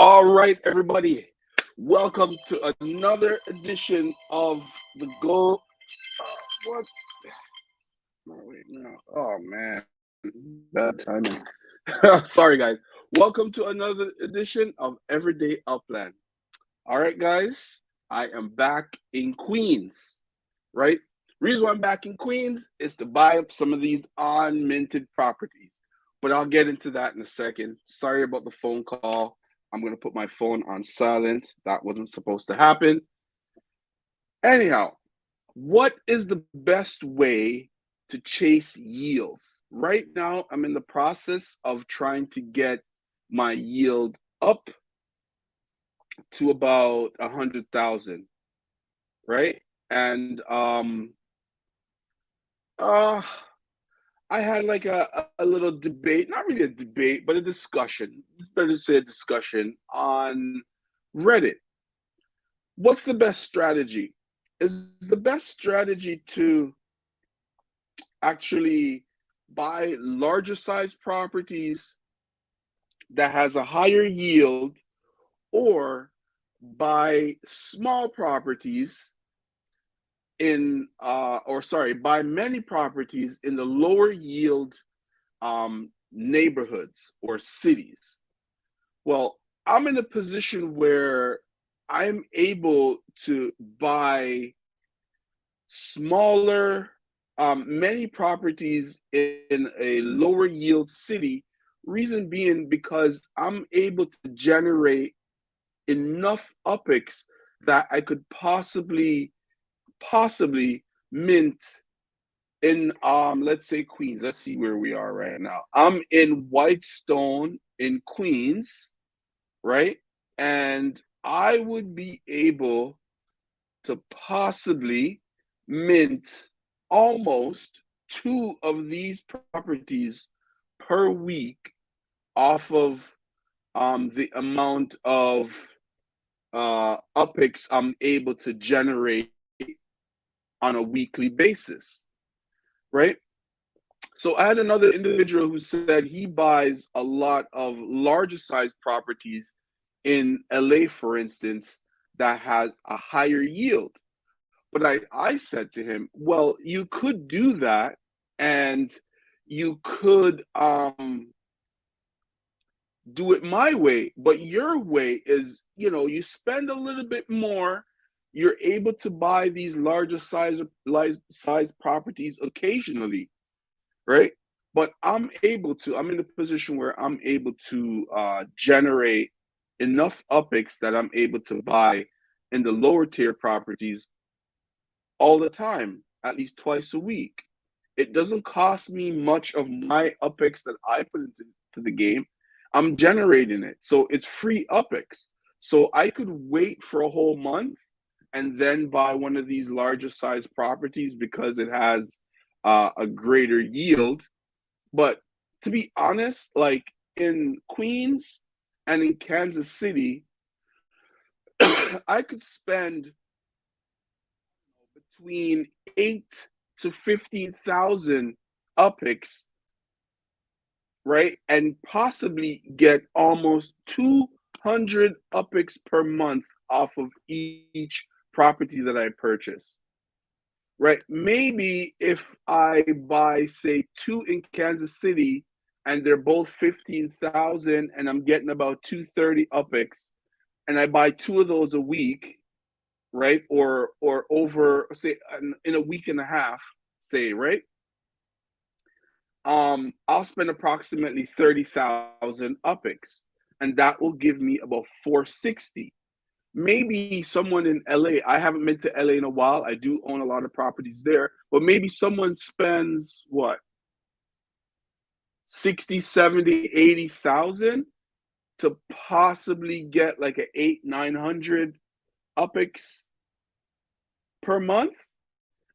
All right, everybody. Welcome to another edition of the Go. What? No, wait, no. Oh man, bad timing. Sorry, guys. Welcome to another edition of Everyday Upland. All right, guys. I am back in Queens. Right. Reason why I'm back in Queens is to buy up some of these unminted properties. But I'll get into that in a second. Sorry about the phone call. I'm going to put my phone on silent. That wasn't supposed to happen. Anyhow, what is the best way to chase yields? Right now, I'm in the process of trying to get my yield up to about 100,000, right? And uh I had like a little debate, not really a debate, but a discussion. It's better to say a discussion on Reddit. What's the best strategy? Is the best strategy to actually buy larger size properties that has a higher yield, or buy small properties buy many properties in the lower yield neighborhoods or cities? Well, I'm in a position where I'm able to buy smaller, many properties in a lower yield city. Reason being because I'm able to generate enough UPIX that I could possibly mint in let's say Queens. Let's see where we are right now. I'm in Whitestone in Queens, right? And I would be able to possibly mint almost two of these properties per week off of the amount of UPIX I'm able to generate on a weekly basis, right? So I had another individual who said he buys a lot of larger size properties in LA, for instance, that has a higher yield. But I said to him, well, you could do that, and you could do it my way, but your way is, you spend a little bit more, you're able to buy these larger size properties occasionally, right? But I'm in a position where I'm able to generate enough UPIX that I'm able to buy in the lower tier properties all the time, at least twice a week. It doesn't cost me much of my UPIX that I put into the game. I'm generating it. So it's free UPIX. So I could wait for a whole month and then buy one of these larger size properties because it has a greater yield. But to be honest, like in Queens and in Kansas City, I could spend between 8 to 15,000 UPIX, right? And possibly get almost 200 UPIX per month off of each property that I purchase, right? Maybe if I buy, say, two in Kansas City and they're both 15,000 and I'm getting about 230 UPIX, and I buy two of those a week, right? Or over, say, in a week and a half, say, right? I'll spend approximately 30,000 UPIX, and that will give me about 460. Maybe someone in LA, I haven't been to LA in a while. I do own a lot of properties there, but maybe someone spends what, 60, 70, 80,000 to possibly get like an 900 UPIX per month.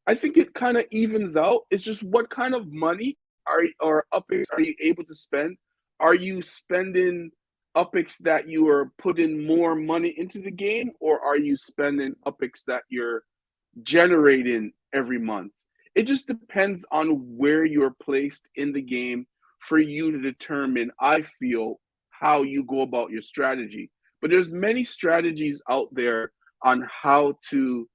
I think it kind of evens out. It's just what kind of money or UPIX are you able to spend? Are you spending UPIX that you are putting more money into the game, or are you spending UPIX that you're generating every month? It just depends on where you're placed in the game for you to determine, I feel, how you go about your strategy. but there's many strategies out there on how to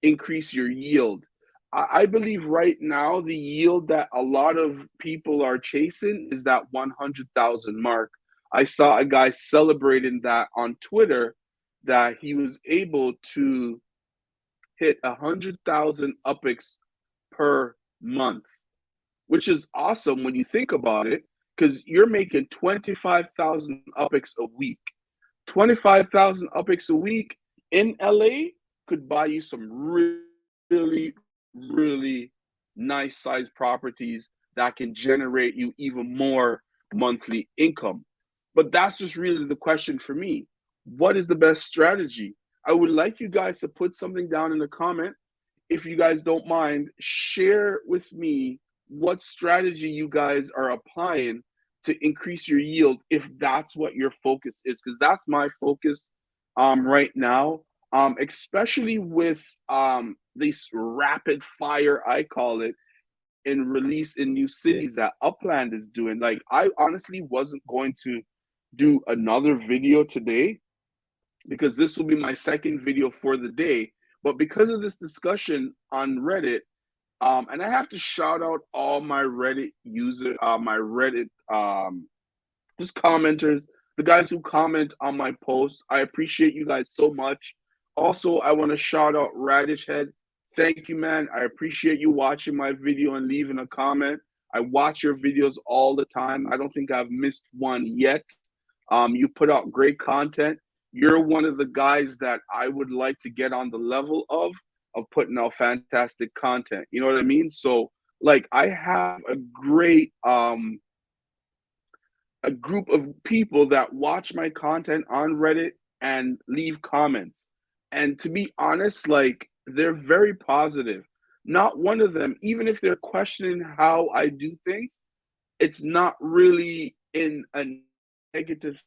increase your yield. I believe right now the yield that a lot of people are chasing is that 100,000 mark. I saw a guy celebrating that on Twitter, that he was able to hit 100,000 UPIX per month, which is awesome when you think about it, because you're making 25,000 UPIX a week. 25,000 UPIX a week in LA could buy you some really, really nice size properties that can generate you even more monthly income. But that's just really the question for me. What is the best strategy? I would like you guys to put something down in the comment. If you guys don't mind, share with me what strategy you guys are applying to increase your yield, if that's what your focus is, because that's my focus right now, especially with this rapid fire, I call it, in release in new cities that Upland is doing. Like, I honestly wasn't going to do another video today, because this will be my second video for the day. But because of this discussion on Reddit, and I have to shout out all my Reddit my Reddit just commenters, the guys who comment on my posts. I appreciate you guys so much. Also, I want to shout out Radish Head. Thank you, man. I appreciate you watching my video and leaving a comment. I watch your videos all the time. I don't think I've missed one yet. You put out great content. You're one of the guys that I would like to get on the level of putting out fantastic content. You know what I mean? So, like, I have a group of people that watch my content on Reddit and leave comments. And to be honest, like, they're very positive. Not one of them, even if they're questioning how I do things, it's not really in a negative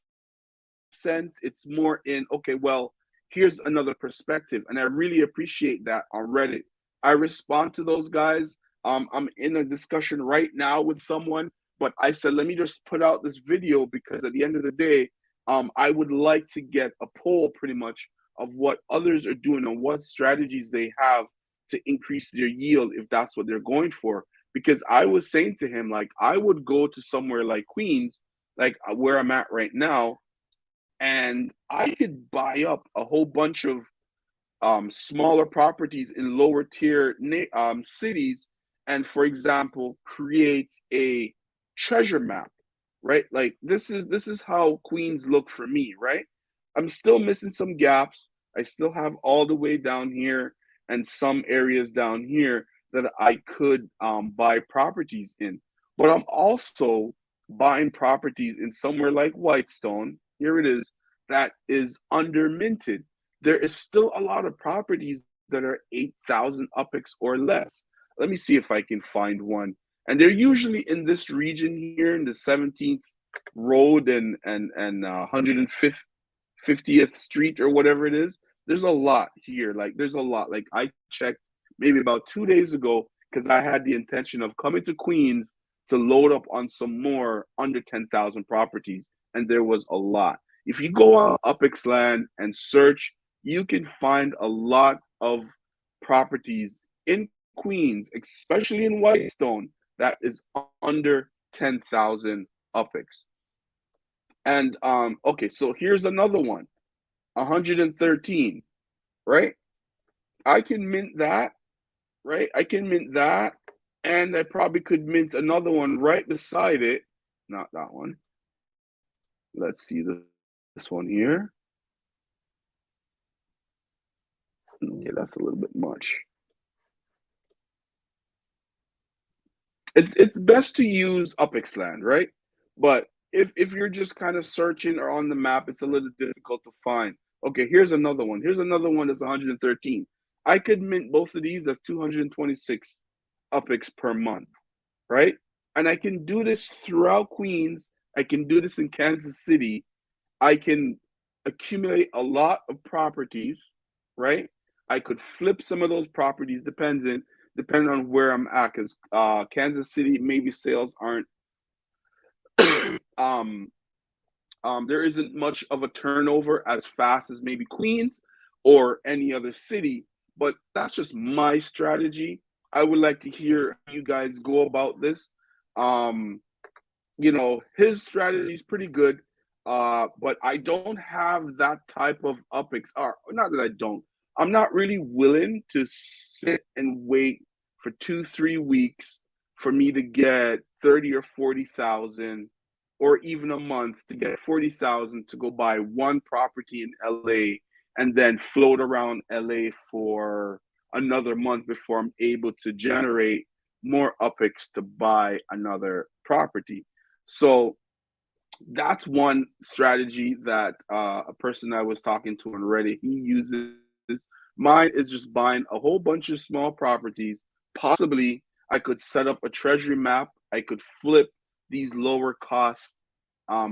sense. It's more in, okay, well, here's another perspective. And I really appreciate that on Reddit. I respond to those guys. I'm in a discussion right now with someone, but I said, let me just put out this video, because at the end of the day, I would like to get a poll pretty much of what others are doing and what strategies they have to increase their yield, if that's what they're going for. Because I was saying to him, like, I would go to somewhere like Queens, like where I'm at right now, and I could buy up a whole bunch of smaller properties in lower tier cities, and, for example, create a treasure map, right? Like, this is how Queens look for me, right? I'm still missing some gaps. I still have all the way down here and some areas down here that I could buy properties in. But I'm also buying properties in somewhere like Whitestone. Here it is, that is under minted. There is still a lot of properties that are 8,000 UPIX or less. Let me see if I can find one. And they're usually in this region here, in the 17th Road and 150th Street or whatever it is. There's a lot here. Like, there's a lot. Like, I checked maybe about 2 days ago, because I had the intention of coming to Queens to load up on some more under 10,000 properties, and there was a lot. If you go on UPIXland and search, you can find a lot of properties in Queens, especially in Whitestone, that is under 10,000 UPIX. And okay, so here's another one, 113, right? I can mint that, right? I can mint that, and I probably could mint another one right beside it. Not that one. Let's see this one here. Okay, that's a little bit much. It's best to use UPIXland, right? But if you're just kind of searching or on the map, it's a little difficult to find. Okay, here's another one. Here's another one that's 113. I could mint both of these as 226 UPIX per month, right? And I can do this throughout Queens. I can do this in Kansas City. I can accumulate a lot of properties, right? I could flip some of those properties, depending on where I'm at, because Kansas City, maybe sales aren't um there isn't much of a turnover as fast as maybe Queens or any other city, but that's just my strategy. I would like to hear how you guys go about this. Um, his strategy is pretty good, but I don't have that type of UPX. Or not that I don't. I'm not really willing to sit and wait for 2, 3 weeks for me to get 30 or 40,000, or even a month to get 40,000 to go buy one property in LA and then float around LA for another month before I'm able to generate more UPX to buy another property. So that's one strategy that a person I was talking to on Reddit he uses. Mine is just buying a whole bunch of small properties. Possibly, I could set up a treasury map. I could flip these lower cost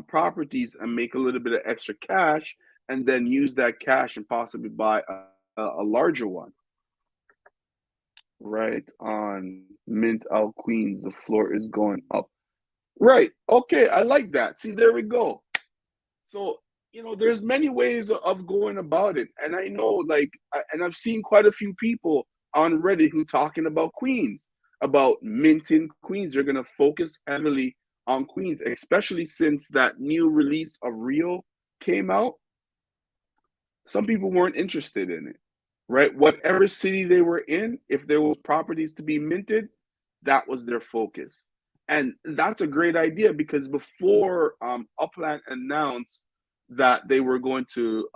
properties and make a little bit of extra cash, and then use that cash and possibly buy a larger one. Right on Mint Out Queens, the floor is going up. Right. Okay. I like that. See, there we go. So, there's many ways of going about it. And I know, like, and I've seen quite a few people on Reddit who talking about Queens, about minting Queens. They're going to focus heavily on Queens, especially since that new release of Rio came out. Some people weren't interested in it, right? Whatever city they were in, if there was properties to be minted, that was their focus. And that's a great idea because before Upland announced that they were going to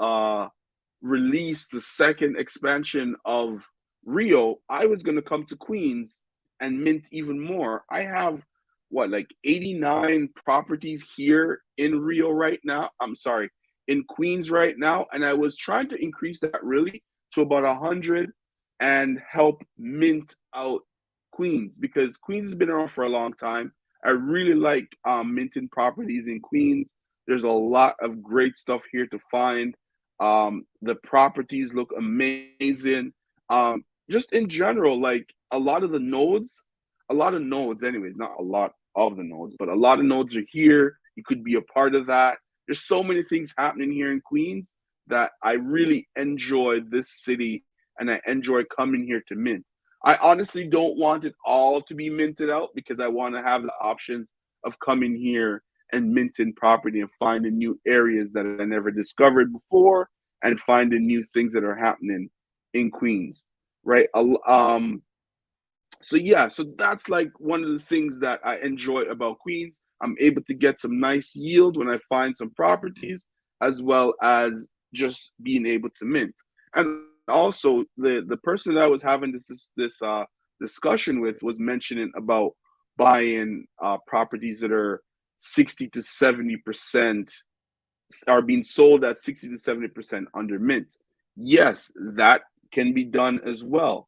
release the second expansion of Rio, I was going to come to Queens and mint even more. I have like 89 properties here in Rio right now. I'm sorry, in Queens right now, and I was trying to increase that really to about 100 and help mint out Queens because Queens has been around for a long time. I really like minting properties in Queens. There's a lot of great stuff here to find. The properties look amazing. Just in general, like a lot of nodes, anyways, not a lot of the nodes, but a lot of nodes are here. You could be a part of that. There's so many things happening here in Queens that I really enjoy this city and I enjoy coming here to mint. I honestly don't want it all to be minted out because I want to have the options of coming here and minting property and finding new areas that I never discovered before and finding new things that are happening in Queens, right? So that's like one of the things that I enjoy about Queens. I'm able to get some nice yield when I find some properties, as well as just being able to mint. And also, the person that I was having this discussion with was mentioning about buying properties that are 60 to 70% are being sold at 60 to 70% under mint. Yes, that can be done as well.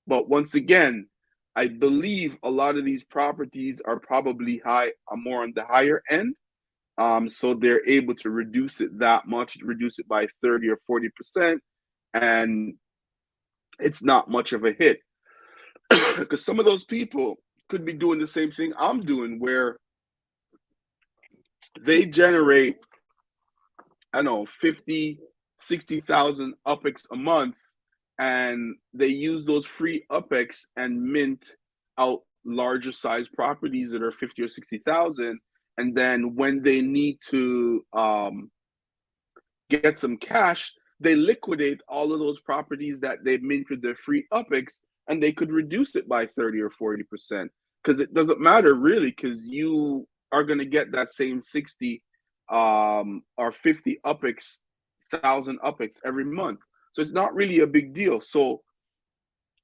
But once again, I believe a lot of these properties are probably more on the higher end. So they're able to reduce it that much, reduce it by 30 or 40%, and it's not much of a hit. Because some of those people could be doing the same thing I'm doing, where they generate, I don't know, 50, 60,000 UPX a month, and they use those free UPX and mint out larger size properties that are 50 or 60,000. And then when they need to get some cash, they liquidate all of those properties that they minted their free UPX, and they could reduce it by 30 or 40%. Because it doesn't matter really, because you are going to get that same 60 or 50 UPX, 1,000 UPX every month. So it's not really a big deal. So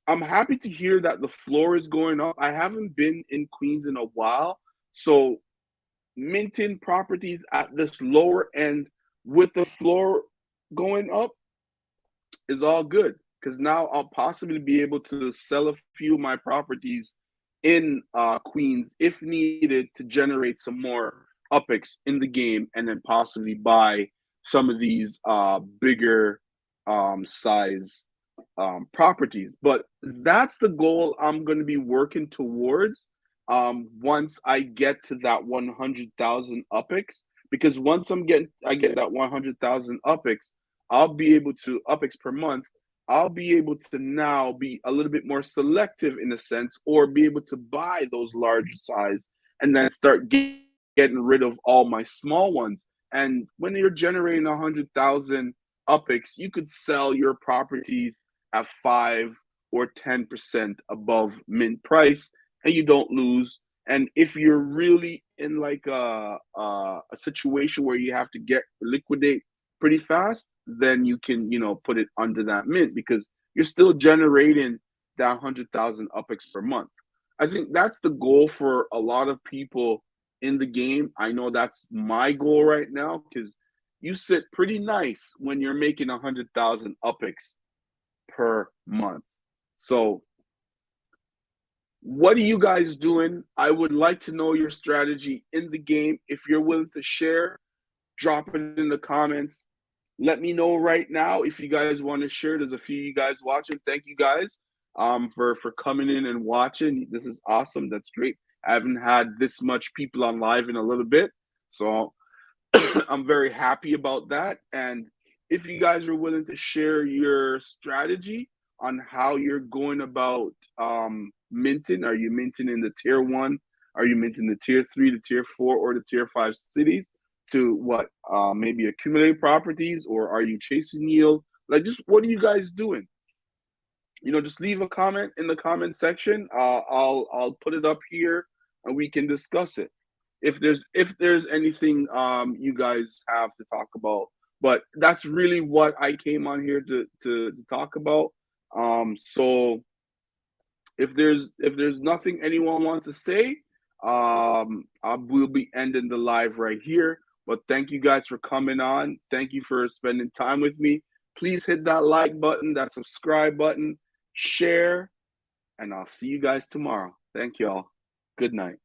I'm happy to hear that the floor is going up. I haven't been in Queens in a while. So minting properties at this lower end with the floor going up is all good, because now I'll possibly be able to sell a few of my properties in Queens if needed to generate some more UPX in the game, and then possibly buy some of these bigger size properties. But that's the goal I'm going to be working towards once I get to that 100,000 UPX, because once I get that 100,000 UPX, I'll be able to UPX per month. I'll be able to now be a little bit more selective in a sense, or be able to buy those larger size and then start getting rid of all my small ones. And when you're generating 100,000 UPX, you could sell your properties at 5 or 10% above mint price, and you don't lose. And if you're really in like a situation where you have to get liquidate pretty fast, then you can, put it under that mint because you're still generating that 100,000 UPX per month. I think that's the goal for a lot of people in the game. I know that's my goal right now because you sit pretty nice when you're making 100,000 UPX per month. So what are you guys doing? I would like to know your strategy in the game. If you're willing to share, drop it in the comments. Let me know right now if you guys want to share. There's a few of you guys watching. Thank you guys for coming in and watching. This is awesome. That's great. I haven't had this much people on live in a little bit, so I'm very happy about that. And if you guys are willing to share your strategy on how you're going about minting, are you minting in the tier 1? Are you minting the tier 3, the tier 4, or the tier 5 cities to what? Maybe accumulate properties, or are you chasing yield? Like, just what are you guys doing? Just leave a comment in the comment section. I'll put it up here and we can discuss it if there's anything you guys have to talk about. But that's really what I came on here to talk about. So if there's nothing anyone wants to say, I will be ending the live right here. But thank you guys for coming on. Thank you for spending time with me. Please hit that like button, that subscribe button, share, and I'll see you guys tomorrow. Thank y'all. Good night.